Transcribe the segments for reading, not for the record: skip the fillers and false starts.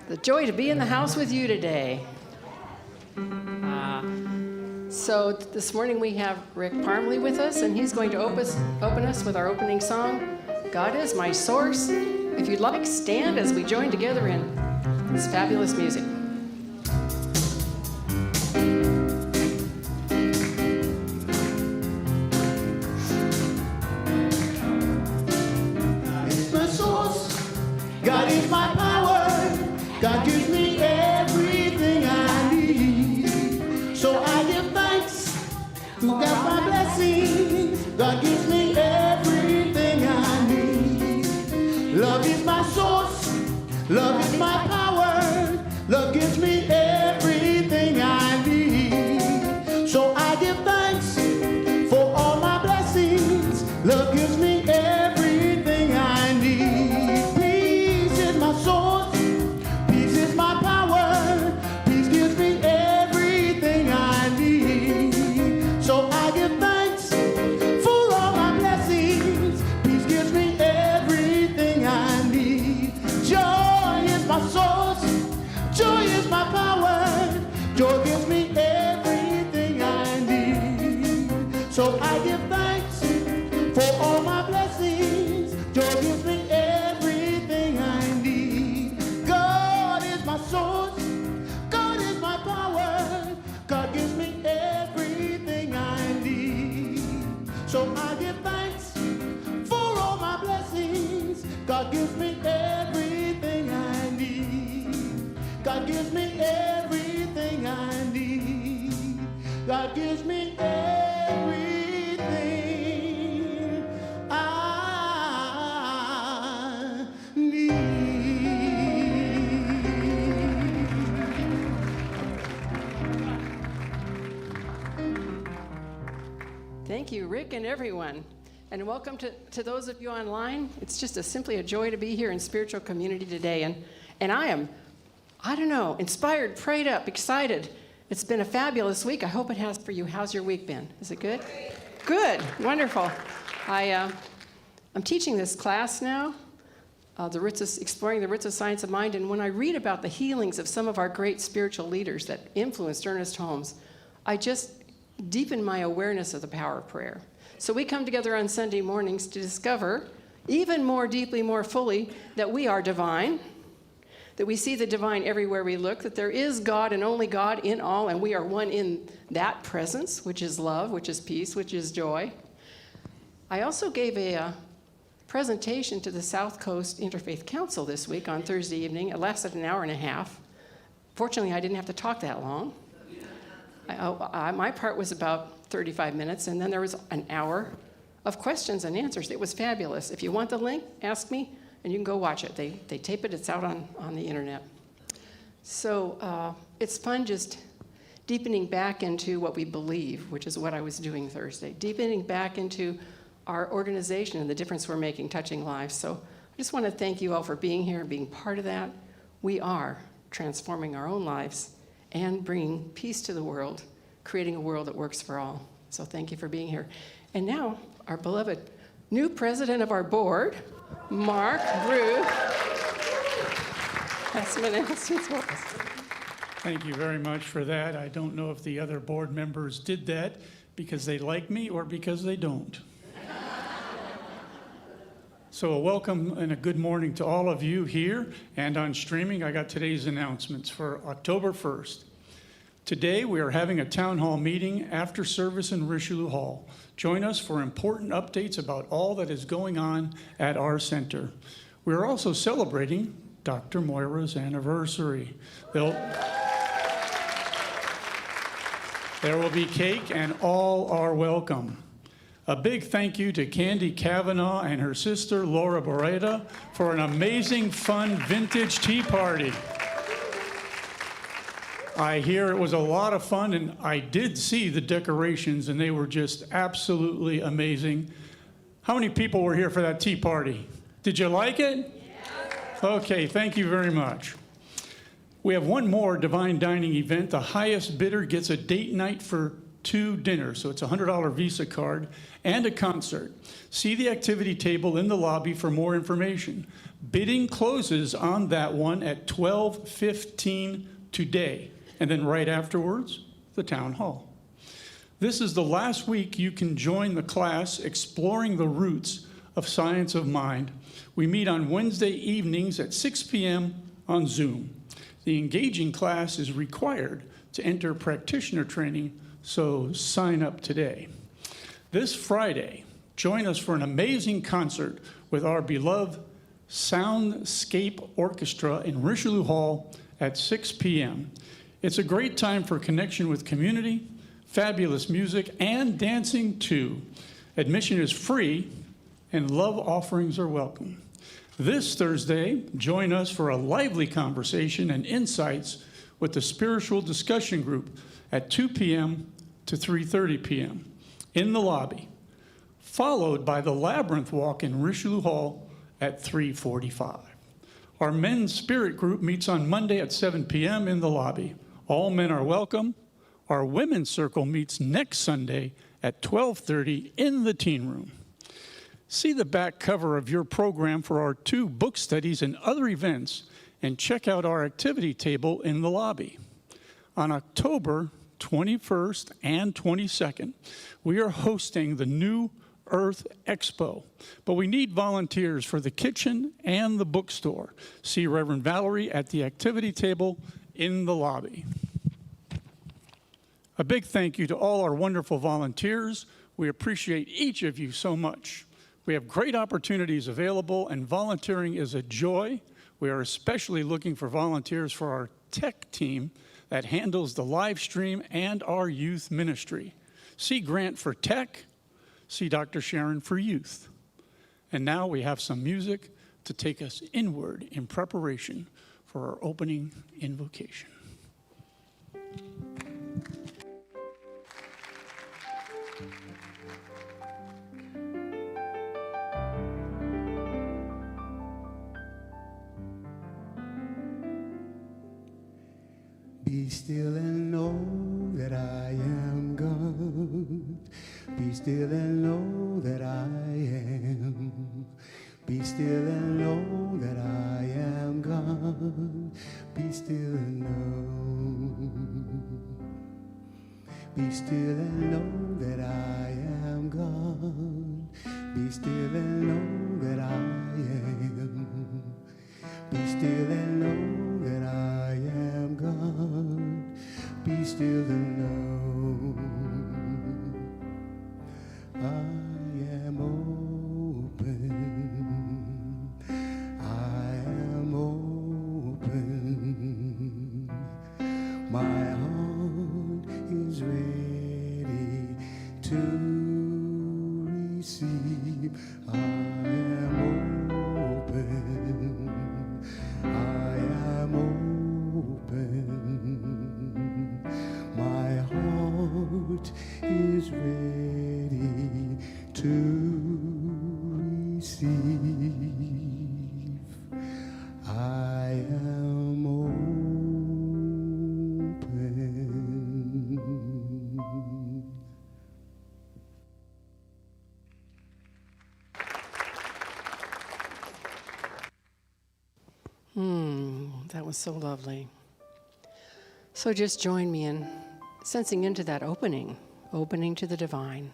The joy to be in the house with you today. So this morning we have Rick Parmley with us, and he's going to open us with our opening song, God is My Source. If you'd like, stand as we join together in this fabulous music. God is my power. God gives me everything I need. So I give thanks to God my blessings. God gives me everything I need. Love is my source. Love is my power. Love gives me everything I need. So I give thanks for all my blessings. Love gives me everything I need. Joy gives me everything I need. So I give thanks for all my blessings. Joy gives me everything I need. God is my source. God is my power. God gives me everything I need. So I give thanks for all my blessings. God gives me everything I need. God gives me everything I need. God gives me everything I need. Thank you, Rick and everyone. And welcome to those of you online. It's just simply a joy to be here in spiritual community today. And I am, inspired, prayed up, excited. It's been a fabulous week. I hope it has for you. How's your week been? Is it good? Good. Wonderful. I'm teaching this class now, exploring the roots of science of mind. And when I read about the healings of some of our great spiritual leaders that influenced Ernest Holmes, I just deepen my awareness of the power of prayer. So we come together on Sunday mornings to discover even more deeply, more fully, that we are divine, that we see the divine everywhere we look, that there is God and only God in all, and we are one in that presence, which is love, which is peace, which is joy. I also gave a presentation to the South Coast Interfaith Council this week on Thursday evening. It lasted an hour and a half. Fortunately, I didn't have to talk that long. My part was about 35 minutes, and then there was an hour of questions and answers. It was fabulous. If you want the link, ask me, and you can go watch it. They tape it. It's out on the internet. So it's fun just deepening back into what we believe, which is what I was doing Thursday, deepening back into our organization and the difference we're making, touching lives. So I just want to thank you all for being here and being part of that. We are transforming our own lives and bringing peace to the world, creating a world that works for all. So thank you for being here. And now, our beloved new president of our board, Mark Ruth. Has some announcements for us. Thank you very much for that. I don't know if the other board members did that because they like me or because they don't. So a welcome and a good morning to all of you here and on streaming. I got today's announcements for October 1st. Today we are having a town hall meeting after service in Richelieu Hall. Join us for important updates about all that is going on at our center. We are also celebrating Dr. Moira's anniversary. There will be cake and all are welcome. A big thank you to Candy Kavanaugh and her sister Laura Boreta for an amazing, fun, vintage tea party. I hear it was a lot of fun, and I did see the decorations, and they were just absolutely amazing. How many people were here for that tea party? Did you like it? Yeah. Okay, thank you very much. We have one more Divine Dining event. The highest bidder gets a date night for 2 dinners. So it's a $100 Visa card and a concert. See the activity table in the lobby for more information. Bidding closes on that one at 12:15 today. And then right afterwards, the town hall. This is the last week you can join the class exploring the roots of science of mind. We meet on Wednesday evenings at 6 p.m. on Zoom. The engaging class is required to enter practitioner training, so sign up today. This Friday, join us for an amazing concert with our beloved Soundscape Orchestra in Richelieu Hall at 6 p.m. It's a great time for connection with community, fabulous music, and dancing too. Admission is free, and love offerings are welcome. This Thursday, join us for a lively conversation and insights with the Spiritual Discussion Group at 2 p.m. to 3:30 p.m. in the lobby, followed by the Labyrinth Walk in Richelieu Hall at 3:45. Our men's spirit group meets on Monday at 7 p.m. in the lobby. All men are welcome. Our women's circle meets next Sunday at 12:30 in the teen room. See the back cover of your program for our 2 book studies and other events, and check out our activity table in the lobby. On October 21st and 22nd, we are hosting the New Earth Expo, but we need volunteers for the kitchen and the bookstore. See Reverend Valerie at the activity table in the lobby. A big thank you to all our wonderful volunteers. We appreciate each of you so much. We have great opportunities available, and volunteering is a joy. We are especially looking for volunteers for our tech team that handles the live stream and our youth ministry. See Grant for tech, see Dr. Sharon for youth. And now we have some music to take us inward in preparation for our opening invocation. Be still and know that I am God. Be still and know that I am. Be still and know that I am God. Be still and know. Be still and know that I am God. Be still and know that I am. Be still and know that I am God. Be still and know I am open. I am open. My heart is ready to receive. I am open. I am open. My heart is ready to receive. I am open. That was so lovely. So just join me in sensing into that opening to the divine,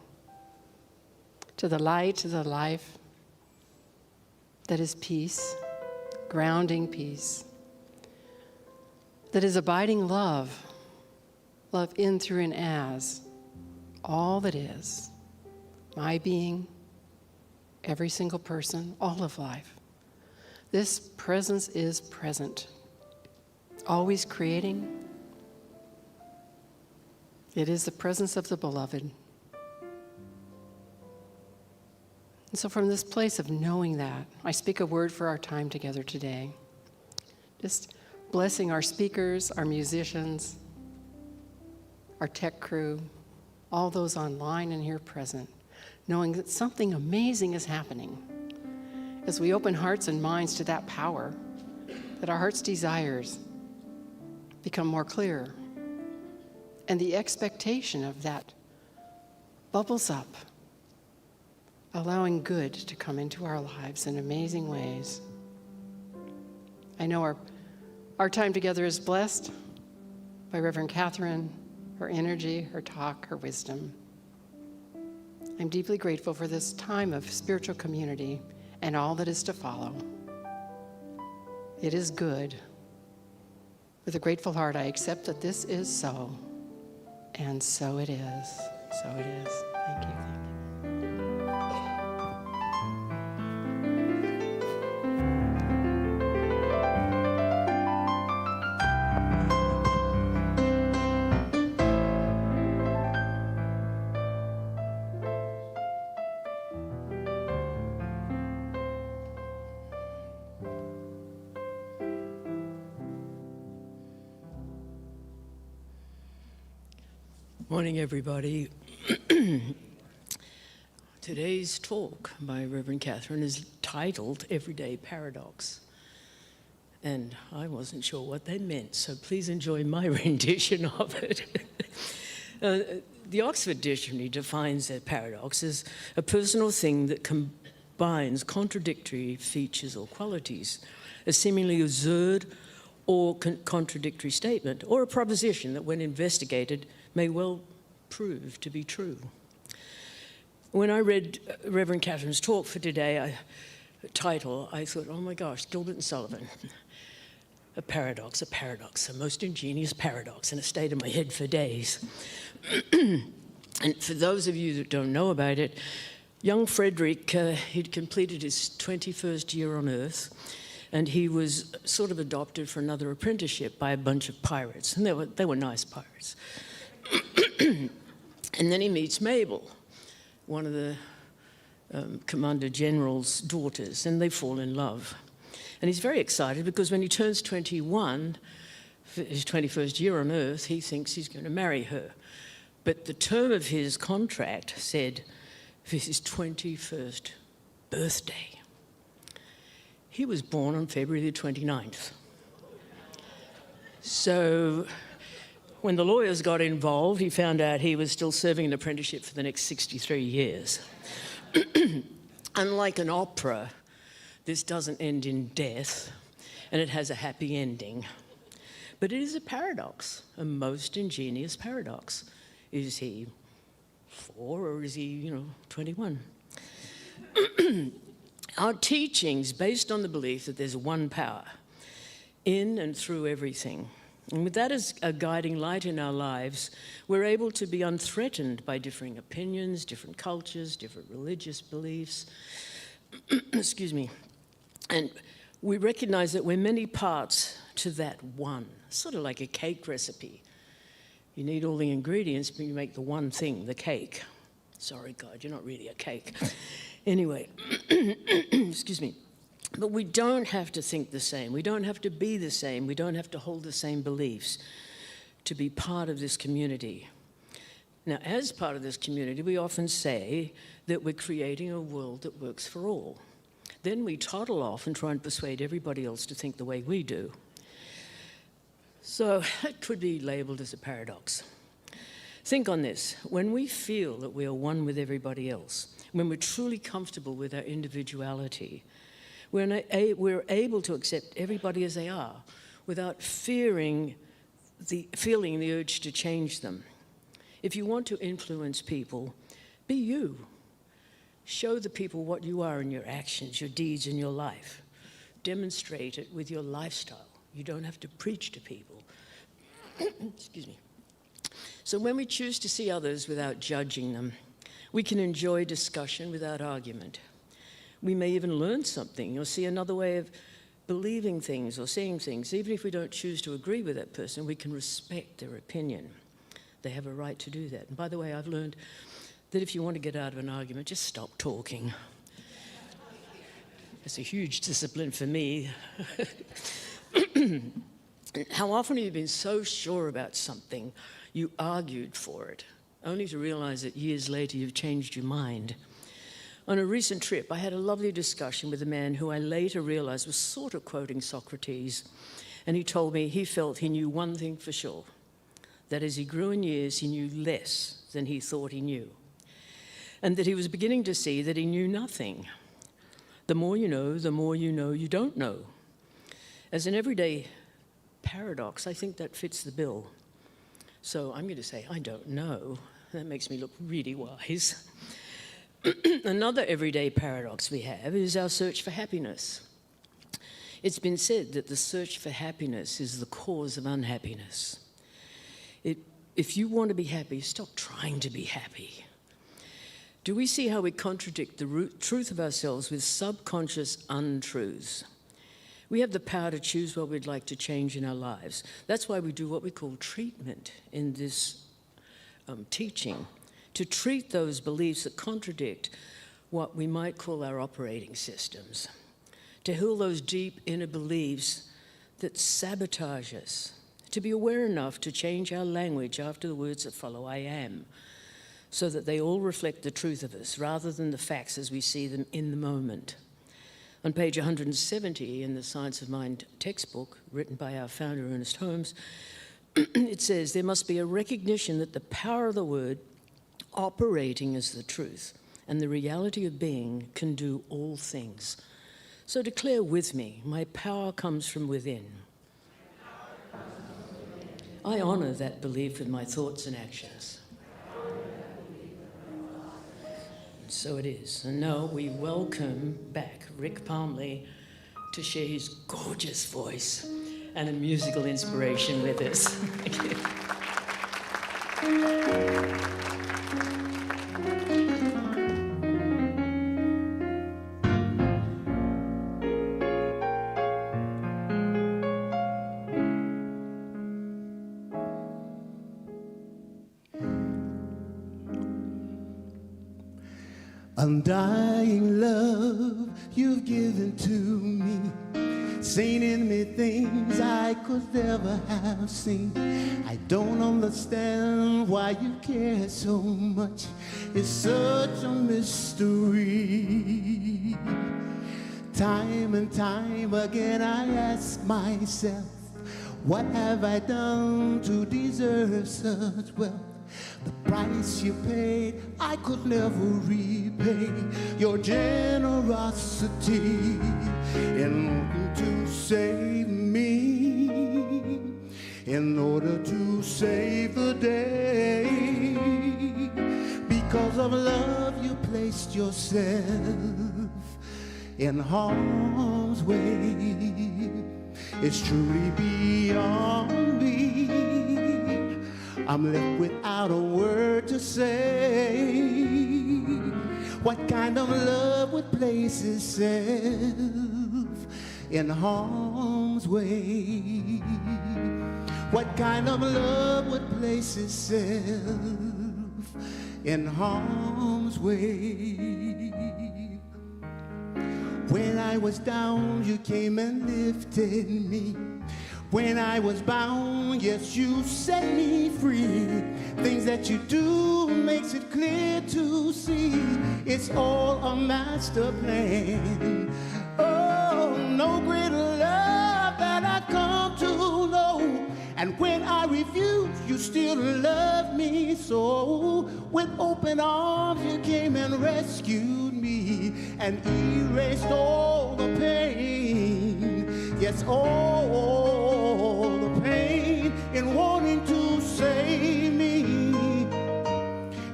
to the light, to the life that is peace, grounding peace, that is abiding love, love in, through, and as all that is, my being, every single person, all of life. This presence is present, always creating. It is the presence of the beloved. And so from this place of knowing that, I speak a word for our time together today. Just blessing our speakers, our musicians, our tech crew, all those online and here present, knowing that something amazing is happening as we open hearts and minds to that power, that our heart's desires become more clear, and the expectation of that bubbles up, allowing good to come into our lives in amazing ways. I know our time together is blessed by Reverend Katherine, her energy, her talk, her wisdom. I'm deeply grateful for this time of spiritual community and all that is to follow. It is good. With a grateful heart, I accept that this is so, and so it is. So it is. Thank you. Morning, everybody. Today's talk by Reverend Katherine is titled Everyday Paradox. And I wasn't sure what they meant, so please enjoy my rendition of it. The Oxford Dictionary defines a paradox as a personal thing that combines contradictory features or qualities, a seemingly absurd or contradictory statement, or a proposition that, when investigated, may well prove to be true. When I read Reverend Katherine's talk for today, title, I thought, oh my gosh, Gilbert and Sullivan. A paradox, a most ingenious paradox, and it stayed in my head for days. And for those of you that don't know about it, young Frederick, he'd completed his 21st year on Earth, and he was sort of adopted for another apprenticeship by a bunch of pirates, and they were nice pirates. And then he meets Mabel, one of the Commander General's daughters, and they fall in love. And he's very excited because when he turns 21, for his 21st year on Earth, he thinks he's going to marry her. But the term of his contract said for his 21st birthday. He was born on February the 29th. So when the lawyers got involved, he found out he was still serving an apprenticeship for the next 63 years. Unlike an opera, this doesn't end in death, and it has a happy ending. But it is a paradox, a most ingenious paradox. Is he 4 or is he, 21? Our teaching's based on the belief that there's one power in and through everything. And with that as a guiding light in our lives, we're able to be unthreatened by differing opinions, different cultures, different religious beliefs. Excuse me. And we recognize that we're many parts to that one, sort of like a cake recipe. You need all the ingredients, but you make the one thing, the cake. Sorry, God, you're not really a cake. Anyway, excuse me. But we don't have to think the same. We don't have to be the same. We don't have to hold the same beliefs to be part of this community. Now, as part of this community, we often say that we're creating a world that works for all. Then we toddle off and try and persuade everybody else to think the way we do. So it could be labeled as a paradox. Think on this. When we feel that we are one with everybody else, when we're truly comfortable with our individuality, we're able to accept everybody as they are without feeling the urge to change them. If you want to influence people, be you. Show the people what you are in your actions, your deeds, and your life. Demonstrate it with your lifestyle. You don't have to preach to people. Excuse me. So when we choose to see others without judging them, we can enjoy discussion without argument. We may even learn something or see another way of believing things or seeing things. Even if we don't choose to agree with that person, we can respect their opinion. They have a right to do that. And by the way, I've learned that if you want to get out of an argument, just stop talking. It's a huge discipline for me. How often have you been so sure about something, you argued for it, only to realize that years later you've changed your mind? On a recent trip, I had a lovely discussion with a man who I later realized was sort of quoting Socrates, and he told me he felt he knew one thing for sure, that as he grew in years, he knew less than he thought he knew. and that he was beginning to see that he knew nothing. The more you know you don't know. As an everyday paradox, I think that fits the bill. So I'm going to say, I don't know. That makes me look really wise. Another everyday paradox we have is our search for happiness. It's been said that the search for happiness is the cause of unhappiness. If you want to be happy, stop trying to be happy. Do we see how we contradict the truth of ourselves with subconscious untruths? We have the power to choose what we'd like to change in our lives. That's why we do what we call treatment in this teaching, to treat those beliefs that contradict what we might call our operating systems, to heal those deep inner beliefs that sabotage us, to be aware enough to change our language after the words that follow I am, so that they all reflect the truth of us rather than the facts as we see them in the moment. On page 170 in the Science of Mind textbook, written by our founder, Ernest Holmes, it says, there must be a recognition that the power of the word operating as the truth and the reality of being can do all things. So declare with me, my power comes from within. I honor that belief with my thoughts and actions. So it is. And now we welcome back Rick Palmley to share his gorgeous voice and a musical inspiration with us. Thank you. Undying love you've given to me, seen in me things I could never have seen. I don't understand why you care so much. It's such a mystery. Time and time again I ask myself, what have I done to deserve such wealth? The price you paid, I could never repay. Your generosity in order to save me, in order to save the day. Because of love, you placed yourself in harm's way. It's truly beyond me. I'm left without a word to say. What kind of love would place itself in harm's way? What kind of love would place itself in harm's way? When I was down, you came and lifted me. When I was bound, yes, you set me free. Things that you do makes it clear to see. It's all a master plan. Oh, no greater love that I come to know. And when I refuse, you still love me so. With open arms, you came and rescued me and erased all the pain. Yes, all the pain in wanting to save me,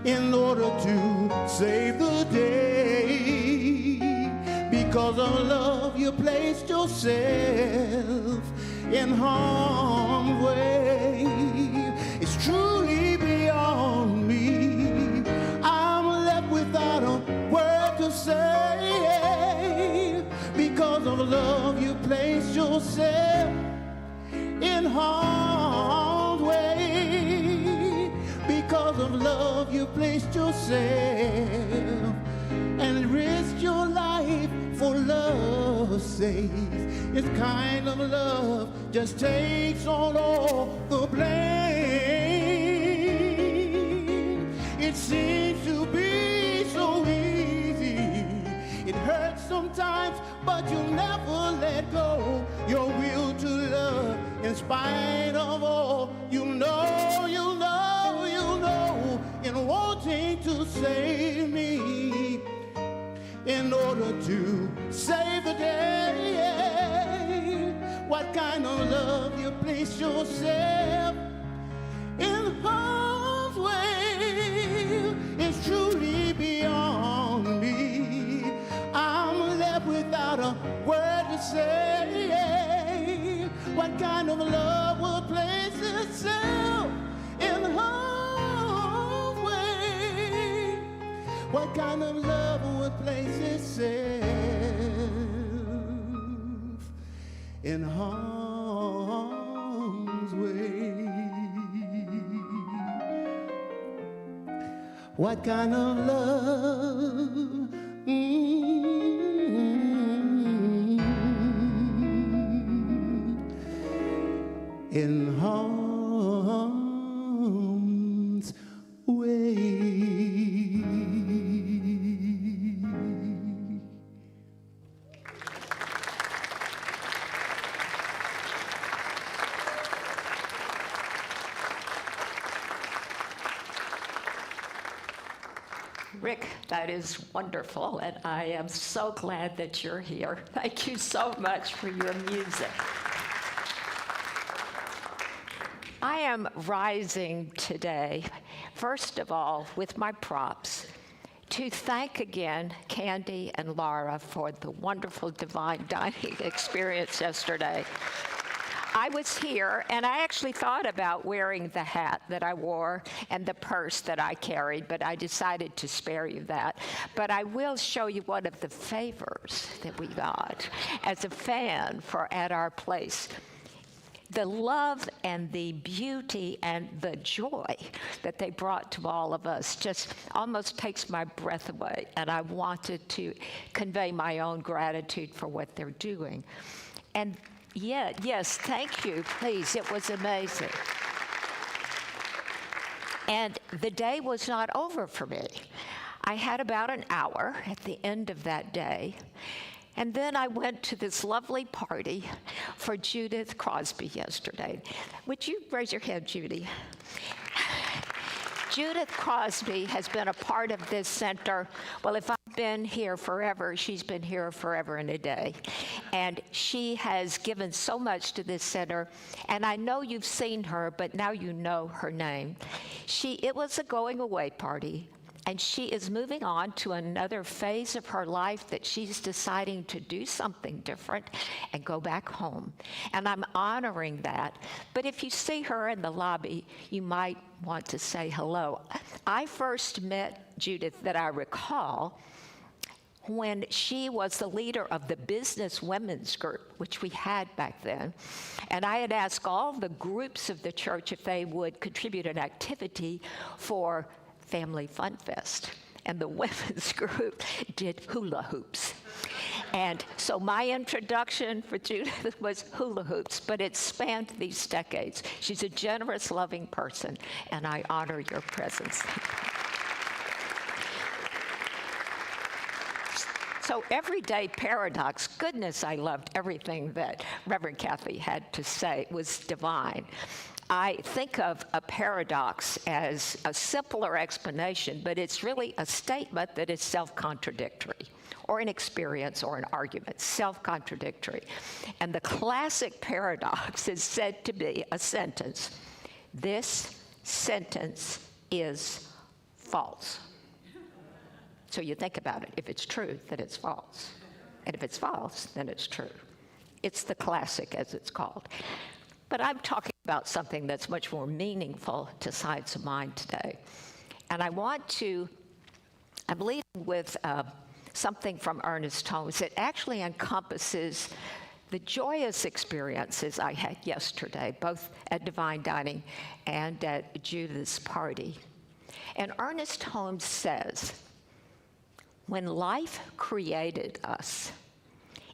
in order to save the day. Because of love, you placed yourself in harm's way. It's truly beyond me. I'm left without a word to say. Because of love, you placed yourself in harm's way. Because of love, you placed yourself and risked your life for love's sake. It's kind of love just takes on all the blame. It seems to be so easy. It hurts sometimes, but you'll never let go. Your will to love, in spite of all, you know, in wanting wanting to save me in order to save the day. What kind of love you place yourself in harm's way is truly beyond me. I'm left without a word to say. What kind of love will place itself in harm's way? What kind of love will place itself in harm's way? What kind of love? In harm's way. Rick, that is wonderful, and I am so glad that you're here. Thank you so much for your music. I am rising today, first of all, with my props, to thank again Candy and Laura for the wonderful divine dining experience yesterday. I was here, and I actually thought about wearing the hat that I wore and the purse that I carried, but I decided to spare you that. But I will show you one of the favors that we got as a fan for At Our Place. The love and the beauty and the joy that they brought to all of us just almost takes my breath away, and I wanted to convey my own gratitude for what they're doing. And yeah, yes, thank you, please. It was amazing. And the day was not over for me. I had about an hour at the end of that day, and then I went to this lovely party for Judith Crosby yesterday. Would you raise your hand, Judy? Judith Crosby has been a part of this center. Well, if I've been here forever, she's been here forever and a day. And she has given so much to this center. And I know you've seen her, but now you know her name. It was a going away party. And she is moving on to another phase of her life that she's deciding to do something different and go back home. And I'm honoring that. But if you see her in the lobby, you might want to say hello. I first met Judith, that I recall, when she was the leader of the Business Women's Group, which we had back then. And I had asked all the groups of the church if they would contribute an activity for Family Fun Fest, and the women's group did hula hoops. And so my introduction for Judith was hula hoops, but it spanned these decades. She's a generous, loving person, and I honor your presence. So everyday paradox, goodness, I loved everything that Reverend Kathy had to say. It was divine. I think of a paradox as a simpler explanation, but it's really a statement that is self-contradictory, or an experience or an argument, self-contradictory. And the classic paradox is said to be a sentence. This sentence is false. So you think about it. If it's true, then it's false. And if it's false, then it's true. It's the classic, as it's called. But I'm talking about something that's much more meaningful to Sides of Mind today. And I'm leading with something from Ernest Holmes that actually encompasses the joyous experiences I had yesterday, both at Divine Dining and at Judith's party. And Ernest Holmes says, when life created us,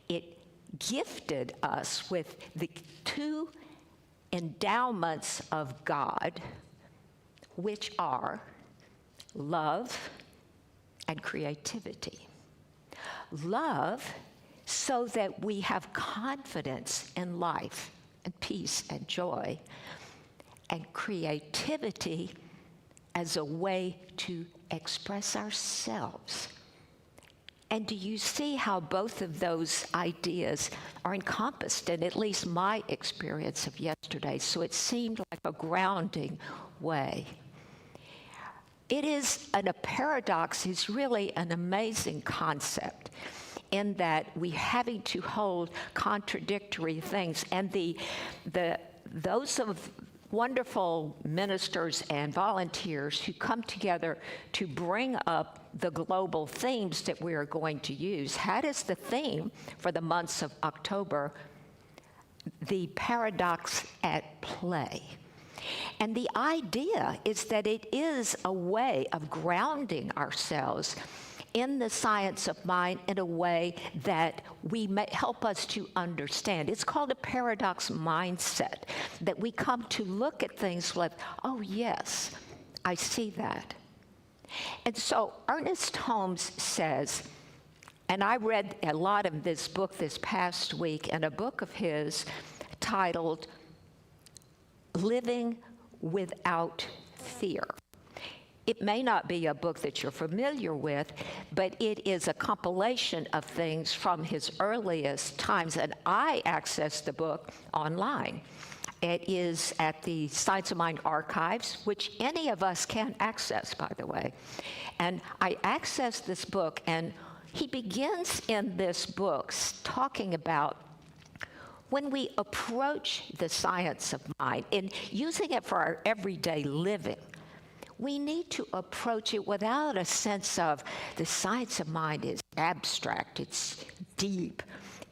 it gifted us with the two endowments of God, which are love and creativity. Love, so that we have confidence in life and peace and joy, and creativity as a way to express ourselves. And do you see how both of those ideas are encompassed in at least my experience of yesterday? So it seemed like a grounding way. A paradox is really an amazing concept in that we're having to hold contradictory things. And those of wonderful ministers and volunteers who come together to bring up the global themes that we are going to use had as the theme for the months of October, the paradox at play. And the idea is that it is a way of grounding ourselves in the science of mind in a way that may help us to understand. It's called a paradox mindset, that we come to look at things like, oh yes, I see that. And so Ernest Holmes says, and I read a lot of this book this past week, and a book of his titled Living Without Fear. It may not be a book that you're familiar with, but it is a compilation of things from his earliest times, and I accessed the book online. It is at the Science of Mind archives, which any of us can access, by the way. And I accessed this book, and he begins in this book talking about when we approach the science of mind and using it for our everyday living, we need to approach it without a sense of the science of mind is abstract, it's deep,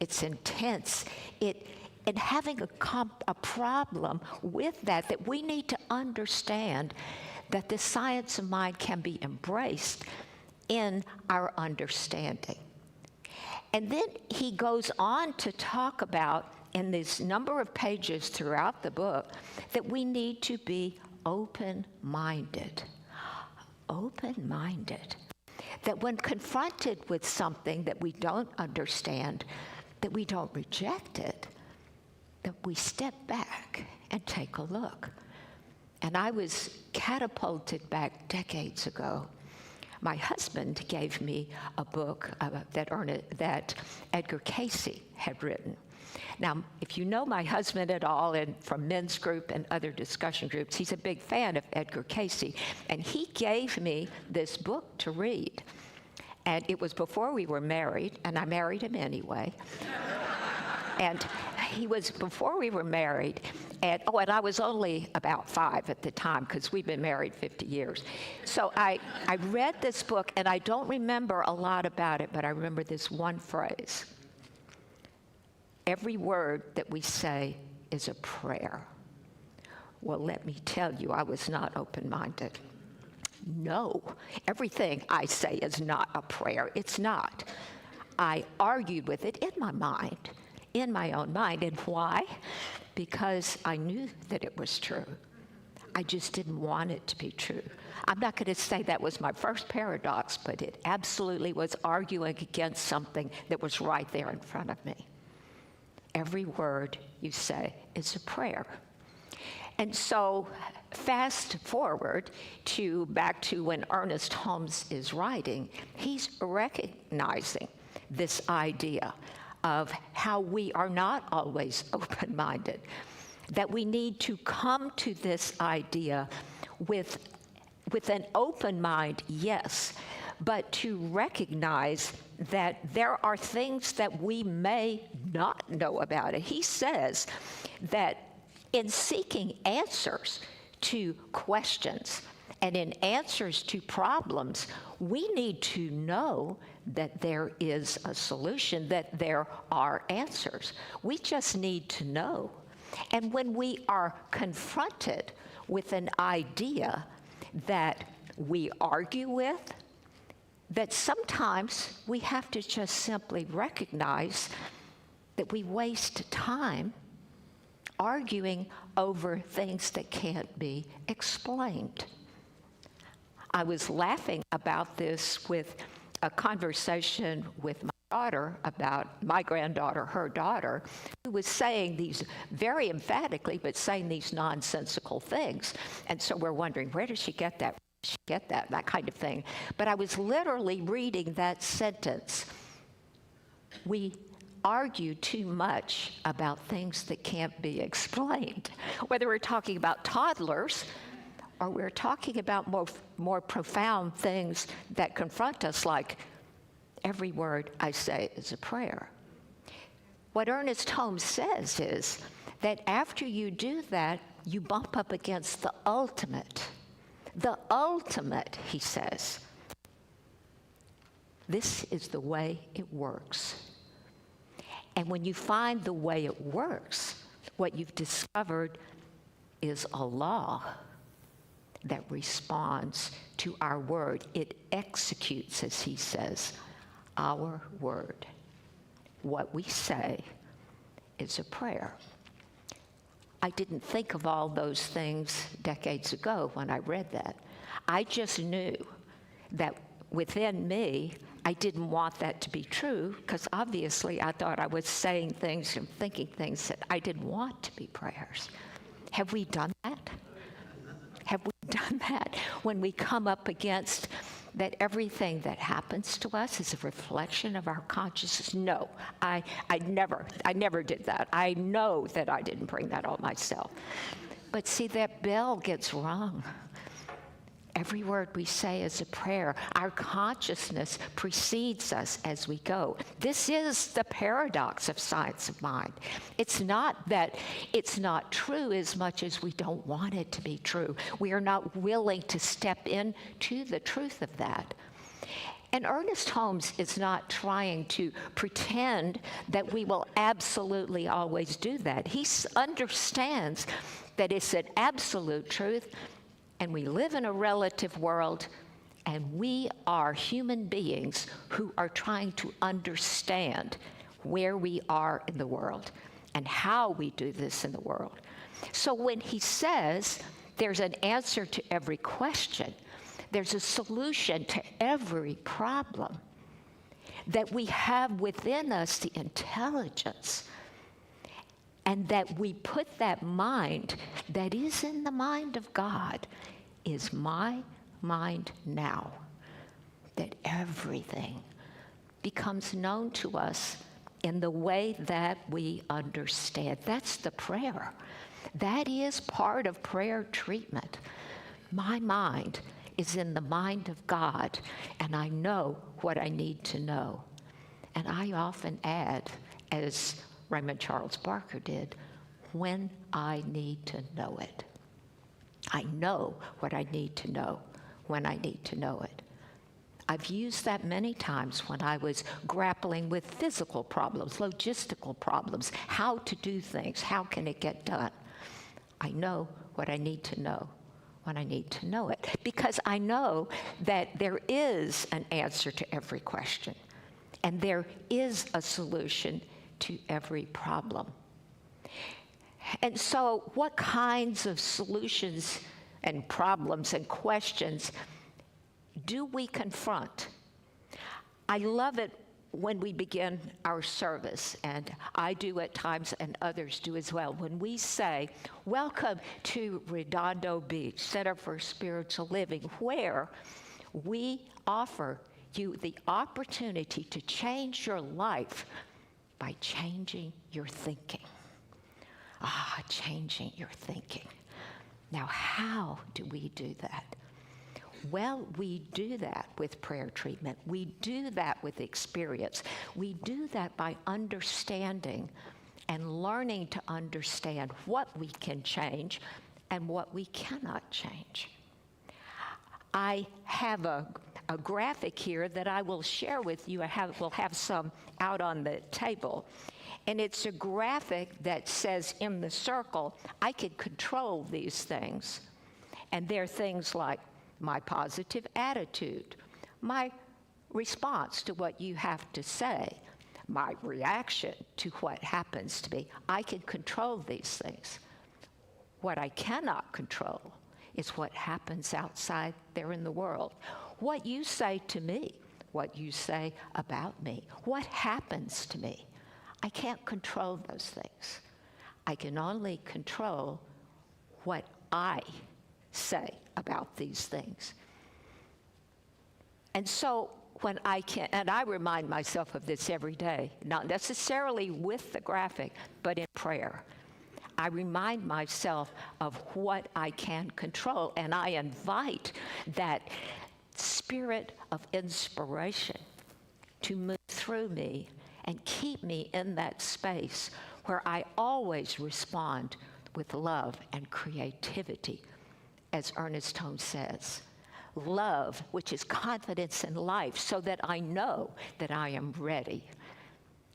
it's intense, and having a problem with that we need to understand that the science of mind can be embraced in our understanding. And then he goes on to talk about, in this number of pages throughout the book, that we need to be open-minded. Open-minded. That when confronted with something that we don't understand, that we don't reject it, that we step back and take a look. And I was catapulted back decades ago. My husband gave me a book that Edgar Cayce had written. Now, if you know my husband at all, and from men's group and other discussion groups, he's a big fan of Edgar Cayce, and he gave me this book to read. And it was before we were married, and I married him anyway. And he was before we were married, and I was only about 5 at the time, because we've been married 50 years. So I read this book, and I don't remember a lot about it, but I remember this one phrase. Every word that we say is a prayer. Well, let me tell you, I was not open-minded. No, everything I say is not a prayer. It's not. I argued with it in my mind, in my own mind. And why? Because I knew that it was true. I just didn't want it to be true. I'm not going to say that was my first paradox, but it absolutely was arguing against something that was right there in front of me. Every word you say is a prayer. And so fast forward back to when Ernest Holmes is writing, he's recognizing this idea of how we are not always open-minded, that we need to come to this idea with an open mind, yes, but to recognize that there are things that we may not know about it. He says that in seeking answers to questions and in answers to problems, we need to know that there is a solution, that there are answers. We just need to know. And when we are confronted with an idea that we argue with, that sometimes we have to just simply recognize that we waste time arguing over things that can't be explained. I was laughing about this with a conversation with my daughter about my granddaughter, her daughter, who was saying these very emphatically, but saying these nonsensical things. And so we're wondering, where does she get that get that kind of thing. But I was literally reading that sentence. We argue too much about things that can't be explained. Whether we're talking about toddlers or we're talking about more profound things that confront us, like every word I say is a prayer. What Ernest Holmes says is that after you do that, you bump up against the ultimate. The ultimate, he says. This is the way it works. And when you find the way it works, what you've discovered is a law that responds to our word. It executes, as he says, our word. What we say is a prayer. I didn't think of all those things decades ago when I read that. I just knew that within me, I didn't want that to be true, because obviously I thought I was saying things and thinking things that I didn't want to be prayers. Have we done that? Have we done that when we come up against that everything that happens to us is a reflection of our consciousness? No, I never did that. I know that I didn't bring that on myself. But see, that bell gets rung. Every word we say is a prayer. Our consciousness precedes us as we go. This is the paradox of science of mind. It's not that it's not true as much as we don't want it to be true. We are not willing to step into the truth of that. And Ernest Holmes is not trying to pretend that we will absolutely always do that. He understands that it's an absolute truth, and we live in a relative world, and we are human beings who are trying to understand where we are in the world and how we do this in the world. So when he says there's an answer to every question, there's a solution to every problem, that we have within us the intelligence, and that we put that mind that is in the mind of God, is my mind now, that everything becomes known to us in the way that we understand. That's the prayer. That is part of prayer treatment. My mind is in the mind of God, and I know what I need to know. And I often add, as Raymond Charles Barker did, when I need to know it. I know what I need to know when I need to know it. I've used that many times when I was grappling with physical problems, logistical problems, how to do things, how can it get done. I know what I need to know when I need to know it, because I know that there is an answer to every question, and there is a solution to every problem. And so what kinds of solutions and problems and questions do we confront? I love it when we begin our service, and I do at times and others do as well, when we say, welcome to Redondo Beach Center for Spiritual Living, where we offer you the opportunity to change your life by changing your thinking. Changing your thinking. Now, how do we do that? Well, we do that with prayer treatment. We do that with experience. We do that by understanding and learning to understand what we can change and what we cannot change. I have a graphic here that I will share with you. We'll have some out on the table. And it's a graphic that says in the circle, I can control these things. And they're things like my positive attitude, my response to what you have to say, my reaction to what happens to me. I can control these things. What I cannot control is what happens outside there in the world. What you say to me, what you say about me, what happens to me. I can't control those things. I can only control what I say about these things. And so when I can, and I remind myself of this every day, not necessarily with the graphic, but in prayer. I remind myself of what I can control, and I invite that spirit of inspiration to move through me and keep me in that space where I always respond with love and creativity, as Ernest Holmes says. Love, which is confidence in life, so that I know that I am ready.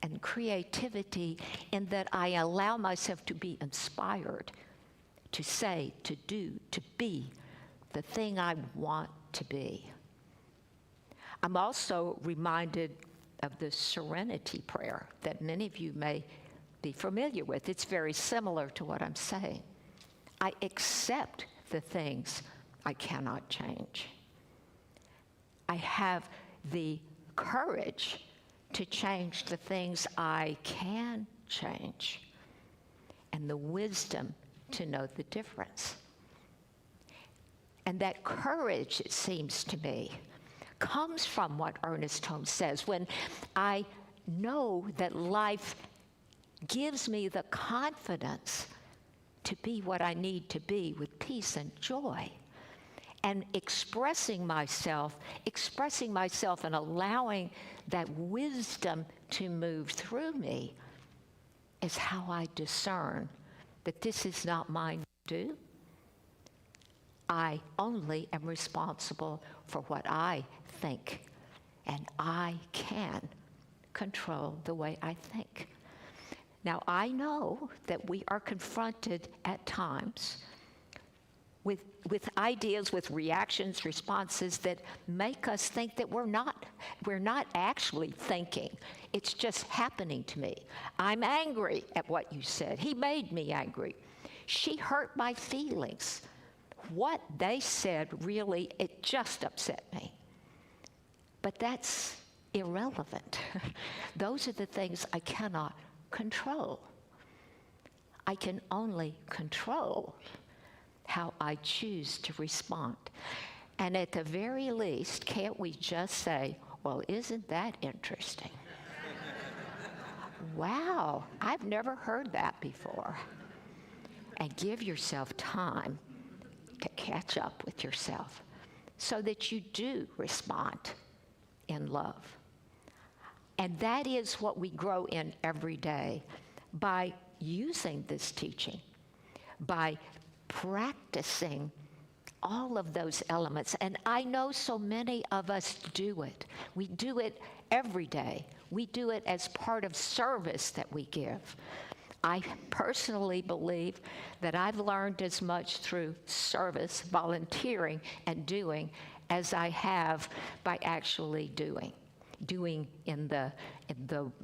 And creativity in that I allow myself to be inspired to say, to do, to be the thing I want to be. I'm also reminded of the serenity prayer that many of you may be familiar with. It's very similar to what I'm saying. I accept the things I cannot change. I have the courage to change the things I can change, and the wisdom to know the difference. And that courage, it seems to me, comes from what Ernest Holmes says. When I know that life gives me the confidence to be what I need to be with peace and joy, and expressing myself and allowing that wisdom to move through me is how I discern that this is not mine to do. I only am responsible for what I think, and I can control the way I think. Now, I know that we are confronted at times with ideas, with reactions, responses that make us think that we're not actually thinking. It's just happening to me. I'm angry at what you said. He made me angry. She hurt my feelings. What they said really, it just upset me. But that's irrelevant. Those are the things I cannot control. I can only control how I choose to respond. And at the very least, can't we just say, well, isn't that interesting? Wow, I've never heard that before. And give yourself time to catch up with yourself so that you do respond in love. And that is what we grow in every day by using this teaching, by practicing all of those elements. And I know so many of us do it. We do it every day. We do it as part of service that we give. I personally believe that I've learned as much through service, volunteering, and doing as I have by actually doing in the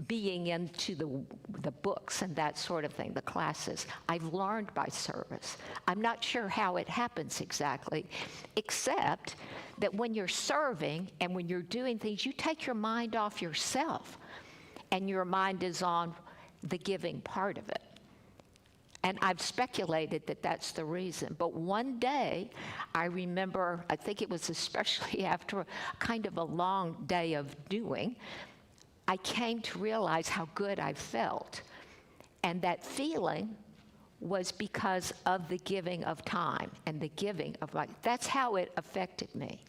being into the books and that sort of thing, the classes. I've learned by service. I'm not sure how it happens exactly, except that when you're serving and when you're doing things, you take your mind off yourself, and your mind is on the giving part of it. And I've speculated that that's the reason. But one day, I remember, I think it was especially after kind of a long day of doing, I came to realize how good I felt. And that feeling was because of the giving of time and the giving of life. That's how it affected me.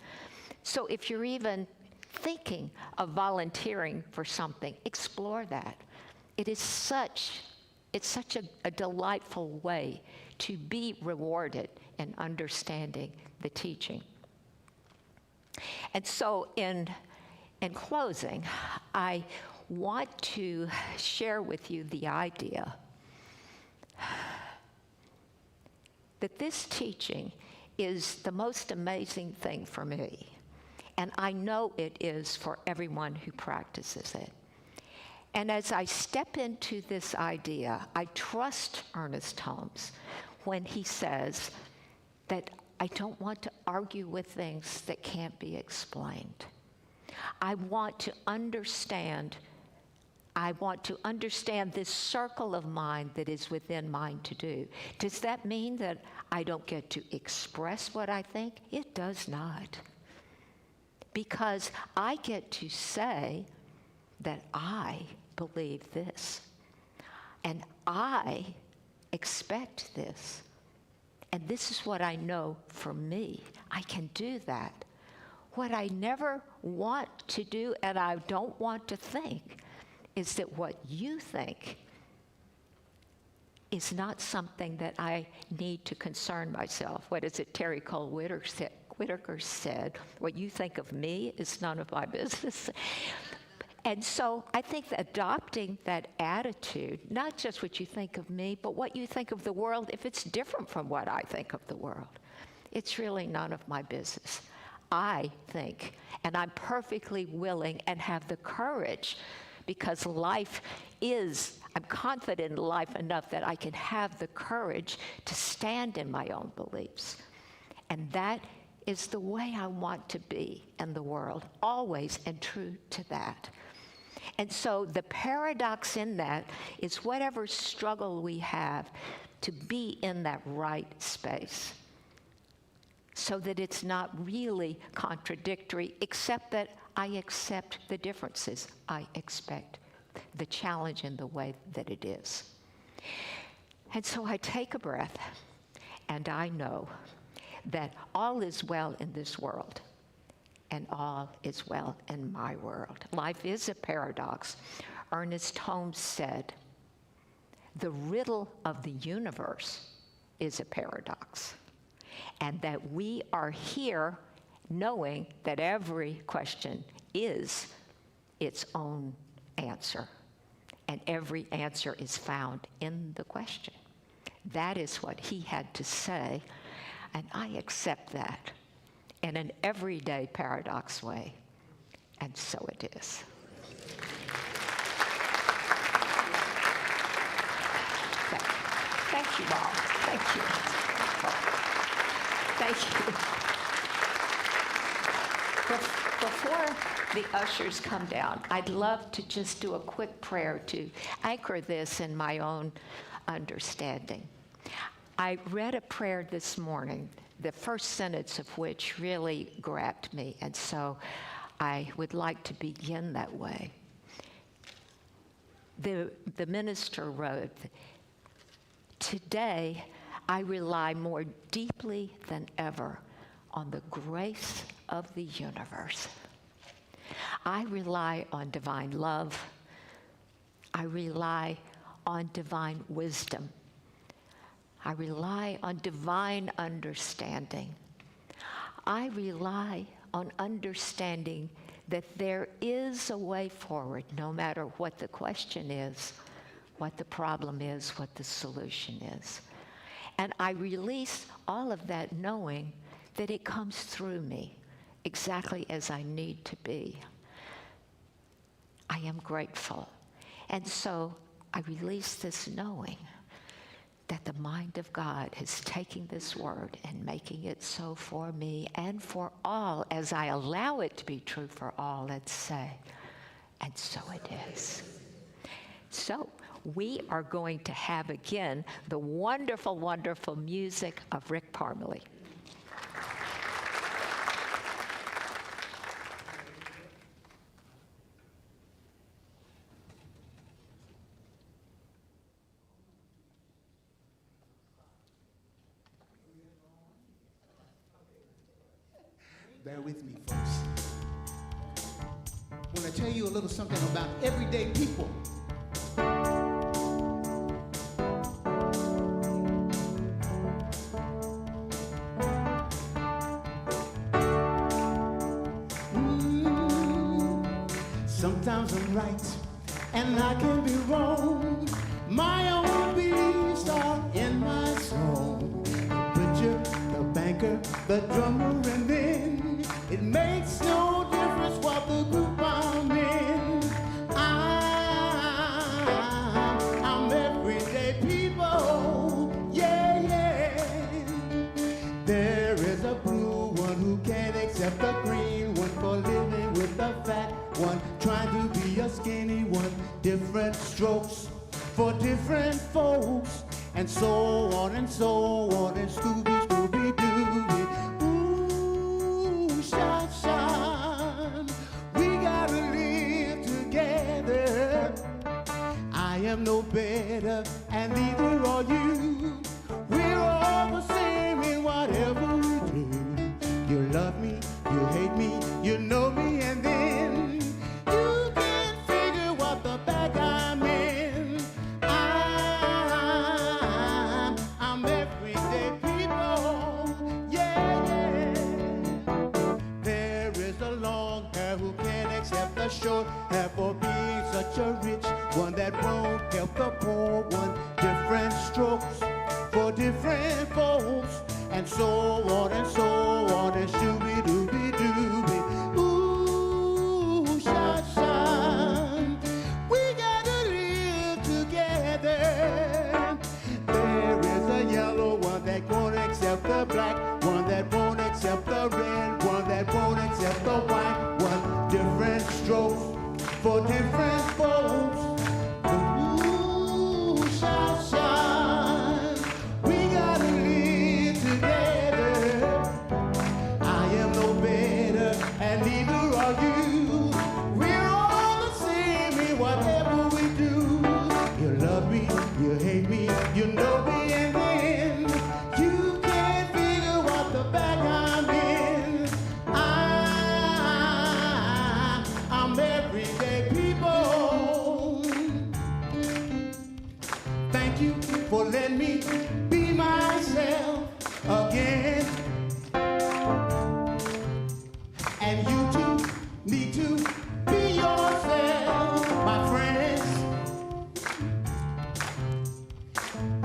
So if you're even thinking of volunteering for something, explore that. It's such a delightful way to be rewarded in understanding the teaching. And so in closing, I want to share with you the idea that this teaching is the most amazing thing for me. And I know it is for everyone who practices it. And as I step into this idea, I trust Ernest Holmes when he says that I don't want to argue with things that can't be explained. I want to understand this circle of mine that is within mine to do. Does that mean that I don't get to express what I think? It does not. because I get to say that I believe this, and I expect this, and this is what I know for me. I can do that. What I never want to do, and I don't want to think, is that what you think is not something that I need to concern myself. What is it Terry Cole Whitaker said, what you think of me is none of my business. And so I think that adopting that attitude, not just what you think of me, but what you think of the world, if it's different from what I think of the world, it's really none of my business. I think, and I'm perfectly willing and have the courage, because I'm confident in life enough that I can have the courage to stand in my own beliefs. And that is the way I want to be in the world, always, and true to that. And so the paradox in that is whatever struggle we have to be in that right space, so that it's not really contradictory, except that I accept the differences. I expect the challenge in the way that it is. And so I take a breath, and I know that all is well in this world, and all is well in my world. Life is a paradox. Ernest Holmes said, "The riddle of the universe is a paradox," and that we are here knowing that every question is its own answer, and every answer is found in the question. That is what he had to say, and I accept that in an everyday paradox way, and so it is. Thank you all. Thank you. Thank you. Before the ushers come down, I'd love to just do a quick prayer to anchor this in my own understanding. I read a prayer this morning, the first sentence of which really grabbed me, and so I would like to begin that way. The minister wrote, "Today I rely more deeply than ever on the grace of the universe. I rely on divine love. I rely on divine wisdom. I rely on divine understanding. I rely on understanding that there is a way forward, no matter what the question is, what the problem is, what the solution is. And I release all of that knowing that it comes through me exactly as I need to be. I am grateful. And so I release this knowing that the mind of God is taking this word and making it so for me and for all, as I allow it to be true for all, let's say. And so it is." So we are going to have again the wonderful, wonderful music of Rick Parmalee. Bear with me, folks. I want to tell you a little something about everyday people. Sometimes I'm right, and I can be wrong. My own beliefs are in my soul. The butcher, the banker, the drummer, and then it makes no difference what the group I'm in. I'm everyday people, yeah, yeah. There is a blue one who can't accept the green one, for living with the fat one, trying to be a skinny one. Different strokes for different folks, and so on and so on, and Scooby-Doo. Ooh, sha-sha. am no better, and neither are you. We're all the same in whatever we do. You love me, you hate me, you know me, and then you can't figure what the bag I'm in. I'm everyday people, yeah, yeah. There is a long hair who can't accept the short hair for being such a rich one that won't help the poor one. Different strokes for different folks, and so on and so on, and shooby-dooby-dooby. Ooh, shine. We gotta live together. There is a yellow one that won't accept the black, one that won't accept the red, one that won't accept the white one. Different strokes for different folks. Ooh, shine. We gotta live together. I am no better, and neither are you. We're all the same in whatever we do. You love me, you hate me, you know me, and then you can't figure what the bag I'm in. I'm everyday people. Thank you for letting me be myself again. And you too need to be yourself, my friends.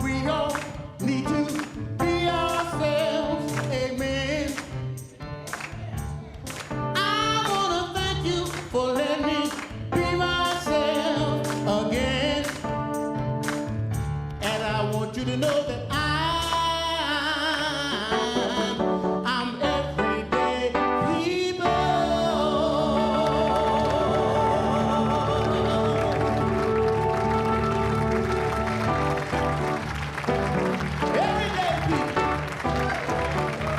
We all need to be ourselves, amen. I wanna thank you for letting me be myself again. And I want you to know that I'm everyday people. Everyday people.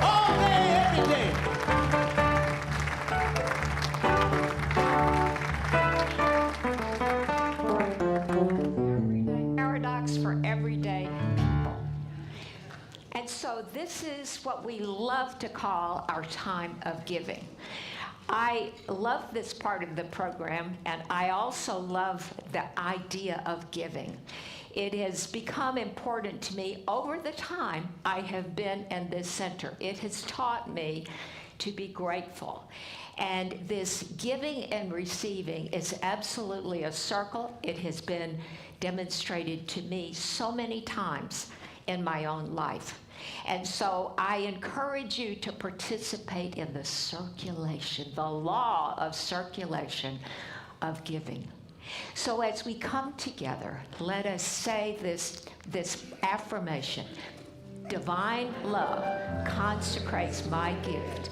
All day, every day. Paradox for everyday people. And so this is what we love to call our time of giving. I love this part of the program, and I also love the idea of giving. It has become important to me over the time I have been in this center. It has taught me to be grateful. And this giving and receiving is absolutely a circle. It has been demonstrated to me so many times in my own life. And so I encourage you to participate in the circulation, the law of circulation of giving. So as we come together, let us say this affirmation. Divine love consecrates my gift.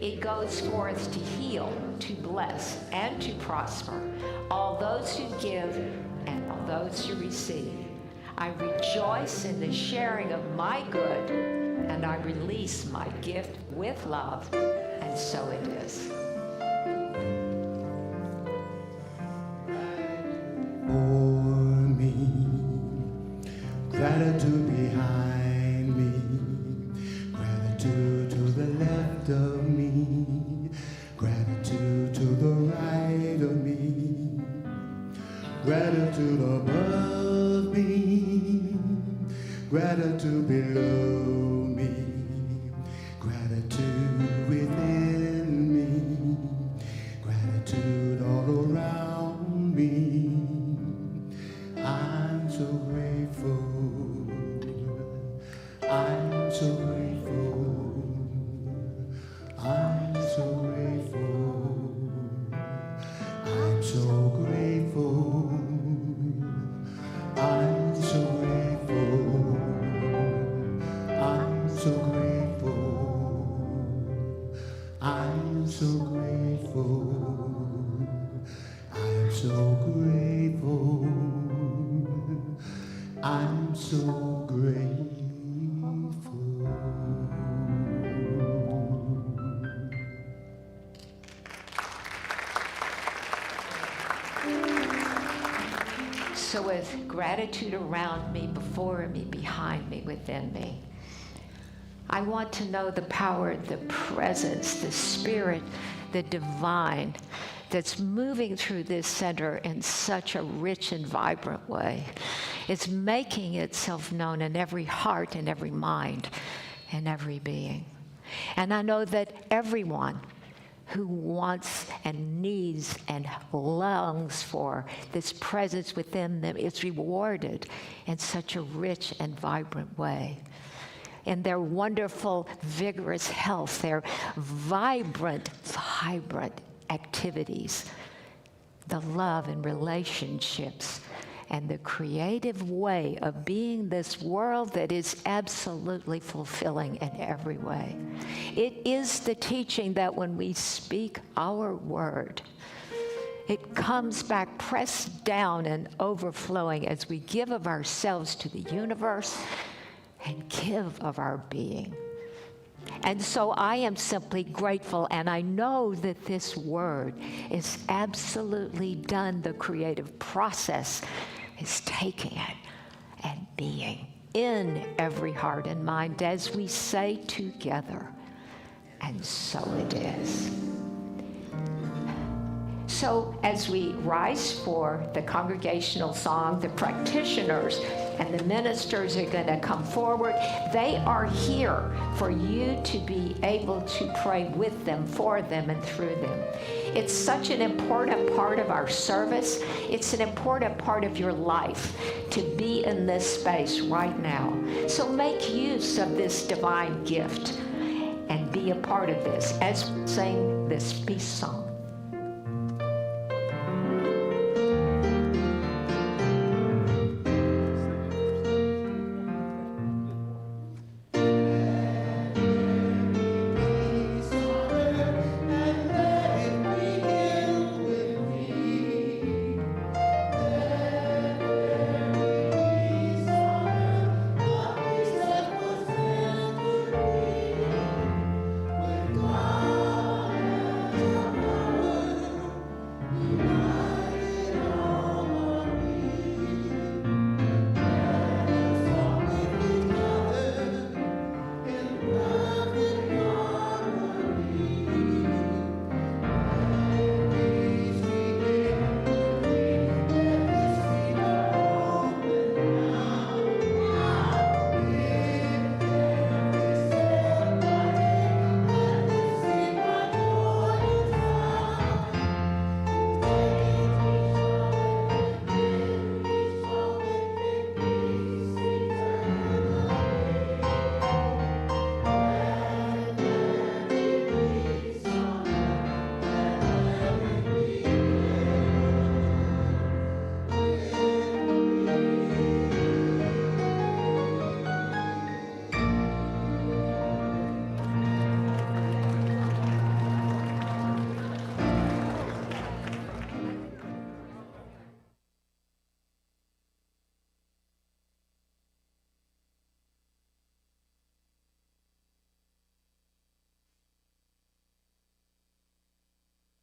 It goes forth to heal, to bless, and to prosper all those who give and all those who receive. I rejoice in the sharing of my good, and I release my gift with love, and so it is. For me, gratitude behind me, gratitude to the left of me, gratitude to the right of me, gratitude above me, gratitude below me, gratitude within me, gratitude all around me. I'm so grateful. I'm so grateful. I'm so grateful. I'm so grateful. I'm so grateful. I'm so grateful. I'm so grateful. I'm so grateful. I'm so grateful. So So with gratitude around me, before me, behind me, within me, I want to know the power, the presence, the spirit, the divine that's moving through this center in such a rich and vibrant way. It's making itself known in every heart and every mind and every being. And I know that everyone who wants and needs and longs for this presence within them is rewarded in such a rich and vibrant way. In their wonderful, vigorous health, their vibrant activities, the love and relationships, and the creative way of being this world that is absolutely fulfilling in every way. It is the teaching that when we speak our word, it comes back pressed down and overflowing as we give of ourselves to the universe and give of our being. And so I am simply grateful, and I know that this word is absolutely done. The creative process is taking it and being in every heart and mind as we say together, and so it is. So as we rise for the congregational song, the practitioners and the ministers are going to come forward. They are here for you to be able to pray with them, for them, and through them. It's such an important part of our service. It's an important part of your life to be in this space right now. So make use of this divine gift and be a part of this as we sing this peace song.